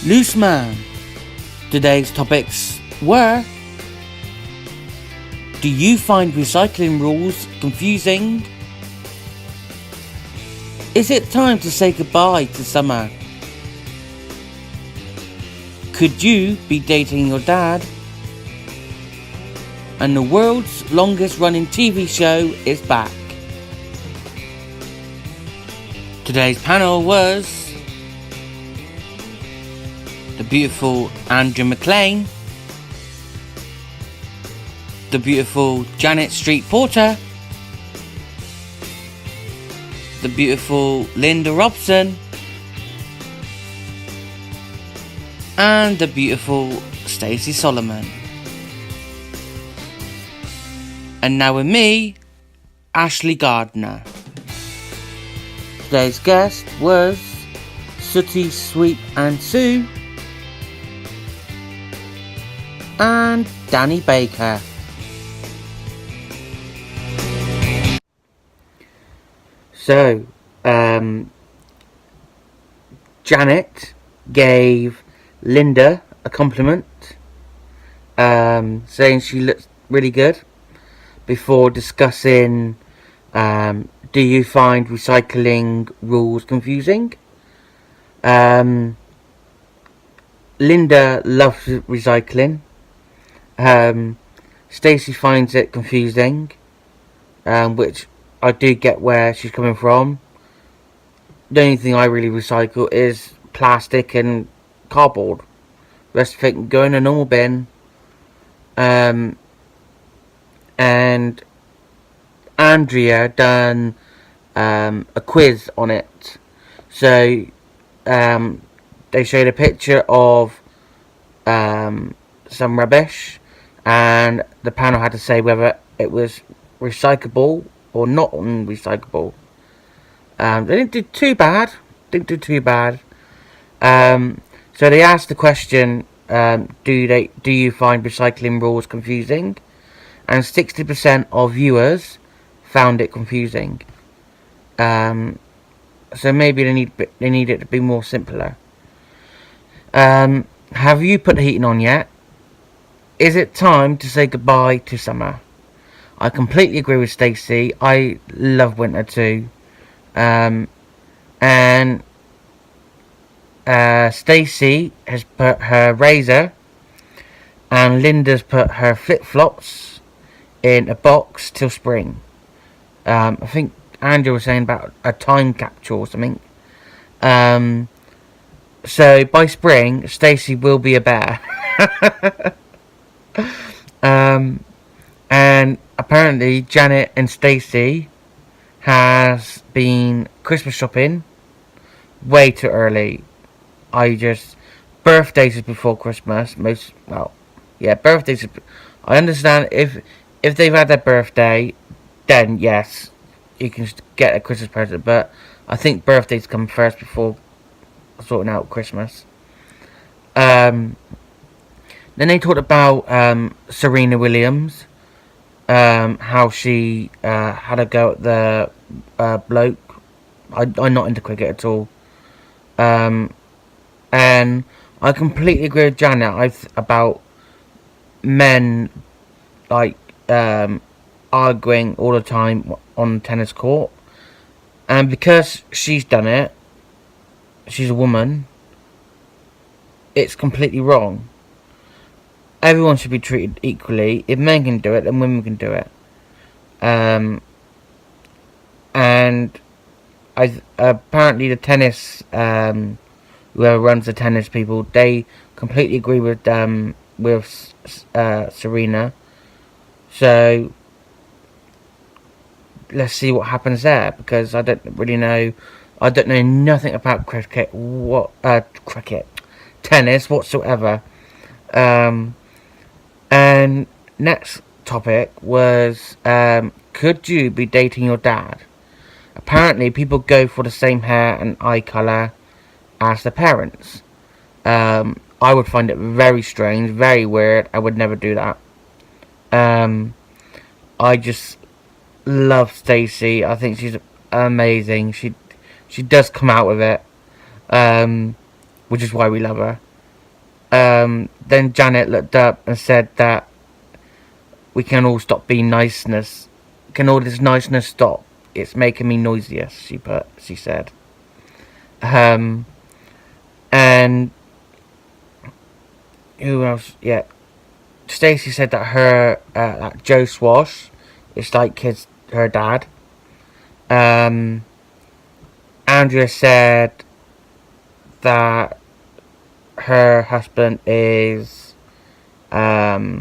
LooseMan. Today's topics were: do you find recycling rules confusing? Is it time to say goodbye to summer? Could you be dating your dad? And the world's longest running TV show is back. Today's panel was the beautiful Andrea McLean, the beautiful Janet Street Porter, the beautiful Linda Robson, and the beautiful Stacey Solomon. And now with me, Ashley Gardner. Today's guest was Sooty, Sweep and Sue, and Danny Baker. So, Janet gave Linda a compliment, saying she looks really good, before discussing, do you find recycling rules confusing? Linda loves recycling. Stacey finds it confusing, which I do get where she's coming from. The only thing I really recycle is plastic and cardboard. The rest of it can go in a normal bin. And Andrea done a quiz on it. So they showed a picture of some rubbish, and the panel had to say whether it was recyclable or not unrecyclable. They didn't do too bad. So they asked the question, do you find recycling rules confusing? And 60% of viewers found it confusing. So maybe they need it to be more simpler. Have you put the heating on yet? Is it time to say goodbye to summer? I completely agree with Stacey. I love winter too. And Stacey has put her razor, and Linda's put her flip-flops in a box till spring. I think Andrew was saying about a time capsule or something. So by spring, Stacey will be a bear. And apparently Janet and Stacey has been Christmas shopping way too early. Birthdays is before Christmas. Birthdays. I understand if they've had their birthday, then yes, you can get a Christmas present. But I think birthdays come first before sorting out Christmas. Then they talked about Serena Williams, how she had a go at the bloke. I'm not into cricket at all. And I completely agree with Janet about men arguing all the time on the tennis court. And because she's done it, she's a woman, it's completely wrong. Everyone should be treated equally. If men can do it, then women can do it. And apparently the tennis, whoever runs the tennis people, they completely agree with Serena. So let's see what happens there, because I don't really know. I don't know nothing about cricket, tennis whatsoever. And next topic was, could you be dating your dad? Apparently people go for the same hair and eye colour as their parents. I would find it very strange, very weird. I would never do that. I just love Stacey. I think she's amazing. She does come out with it, which is why we love her. Then Janet looked up and said that we can all stop being niceness. Can all this niceness stop? It's making me nauseous, she said. And who else? Yeah. Stacey said that that Joe Swash is like her dad. Andrea said that her husband is a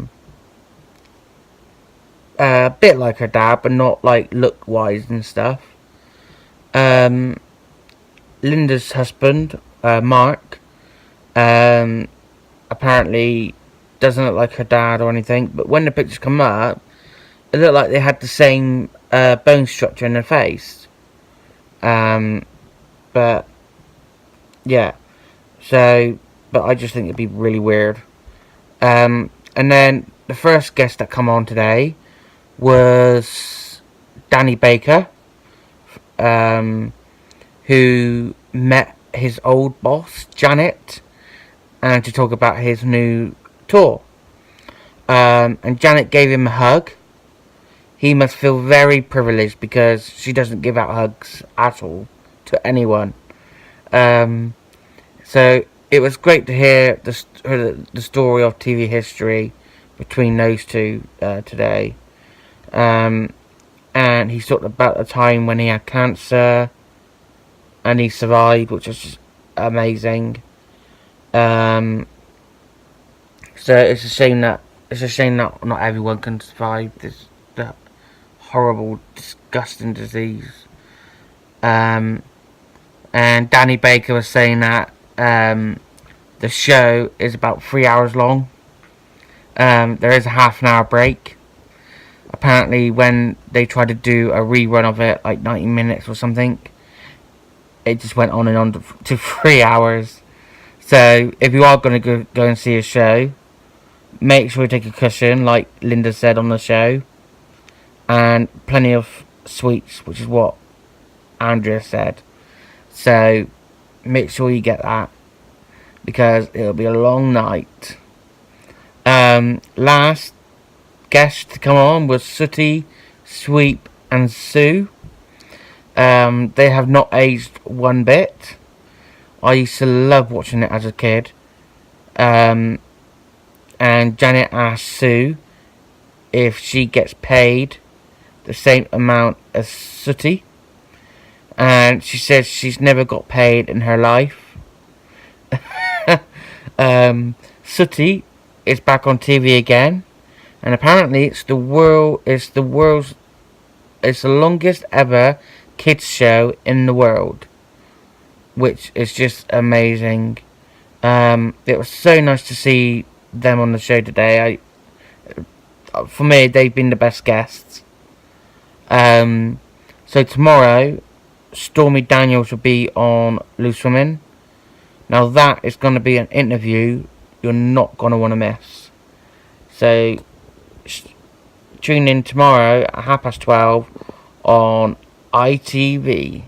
bit like her dad, but not like look wise and stuff. Linda's husband, Mark, apparently doesn't look like her dad or anything, but when the pictures come up, it looked like they had the same bone structure in their face. But yeah, so, but I just think it'd be really weird. And then the first guest that come on today was Danny Baker, who met his old boss, Janet, and to talk about his new tour. And Janet gave him a hug. He must feel very privileged because she doesn't give out hugs at all to anyone. So it was great to hear the story of TV history between those two today. And he talked about the time when he had cancer and he survived, which was just amazing. So it's a shame that not everyone can survive that horrible, disgusting disease. And Danny Baker was saying that the show is about 3 hours long. There is a half an hour break. Apparently, when they tried to do a rerun of it, like 90 minutes or something, it just went on and on to 3 hours. So, if you are going to go and see a show, make sure you take a cushion, like Linda said on the show, and plenty of sweets, which is what Andrea said. So, make sure you get that, because it'll be a long night. Last guest to come on was Sooty, Sweep, and Sue. They have not aged one bit. I used to love watching it as a kid. And Janet asked Sue if she gets paid the same amount as Sooty. And she says she's never got paid in her life. Sooty is back on TV again, and apparently it's the longest ever kids show in the world, which is just amazing. It was so nice to see them on the show today. For me, they've been the best guests. So tomorrow, Stormy Daniels will be on LooseMan. Now that is going to be an interview you're not going to want to miss. So tune in tomorrow at 12:30 on ITV.